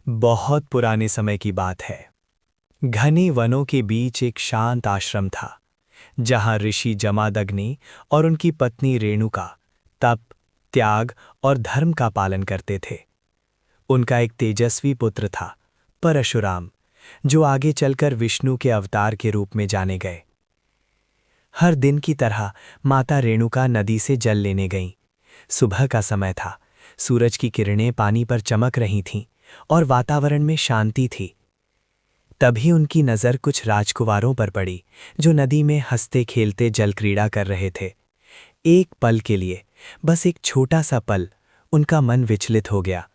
बहुत पुराने समय की बात है। घने वनों के बीच एक शांत आश्रम था, जहां ऋषि जमादग्नि और उनकी पत्नी रेणुका तप, त्याग और धर्म का पालन करते थे। उनका एक तेजस्वी पुत्र था, परशुराम, जो आगे चलकर विष्णु के अवतार के रूप में जाने गए। हर दिन की तरह माता रेणुका नदी से जल लेने गईं। सुबह का समय था, सूरज की किरणें पानी पर चमक रही थीं और वातावरण में शांति थी। तभी उनकी नज़र कुछ राजकुमारों पर पड़ी, जो नदी में हंसते खेलते जल क्रीड़ा कर रहे थे। एक पल के लिए, बस एक छोटा सा पल, उनका मन विचलित हो गया।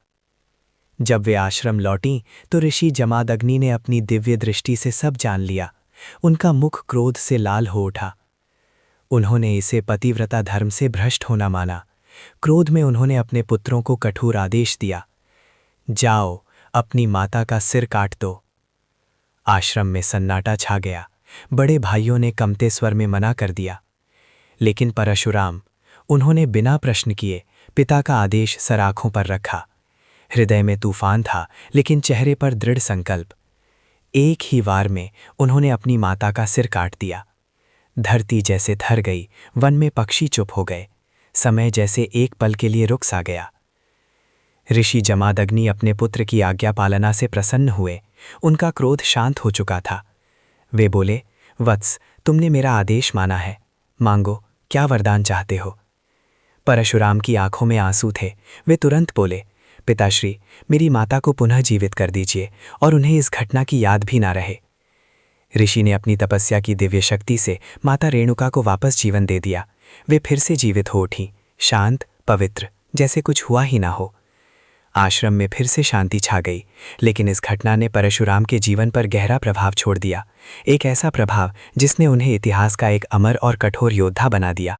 जब वे आश्रम लौटीं तो ऋषि जमादग्नि ने अपनी दिव्य दृष्टि से सब जान लिया। उनका मुख क्रोध से लाल हो उठा। उन्होंने इसे पतिव्रता धर्म से भ्रष्ट होना माना। क्रोध में उन्होंने अपने पुत्रों को कठोर आदेश दिया, जाओ, अपनी माता का सिर काट दो। आश्रम में सन्नाटा छा गया। बड़े भाइयों ने कमते स्वर में मना कर दिया, लेकिन परशुराम, उन्होंने बिना प्रश्न किए पिता का आदेश सर आंखों पर रखा। हृदय में तूफान था, लेकिन चेहरे पर दृढ़ संकल्प। एक ही वार में उन्होंने अपनी माता का सिर काट दिया। धरती जैसे थर गई, वन में पक्षी चुप हो गए, समय जैसे एक पल के लिए रुक सा गया। ऋषि जमादग्नि अपने पुत्र की आज्ञा पालना से प्रसन्न हुए। उनका क्रोध शांत हो चुका था। वे बोले, वत्स, तुमने मेरा आदेश माना है, मांगो, क्या वरदान चाहते हो। परशुराम की आंखों में आंसू थे। वे तुरंत बोले, पिताश्री, मेरी माता को पुनः जीवित कर दीजिए और उन्हें इस घटना की याद भी ना रहे। ऋषि ने अपनी तपस्या की दिव्य शक्ति से माता रेणुका को वापस जीवन दे दिया। वे फिर से जीवित हो उठी, शांत, पवित्र, जैसे कुछ हुआ ही ना हो। आश्रम में फिर से शांति छा गई, लेकिन इस घटना ने परशुराम के जीवन पर गहरा प्रभाव छोड़ दिया। एक ऐसा प्रभाव जिसने उन्हें इतिहास का एक अमर और कठोर योद्धा बना दिया।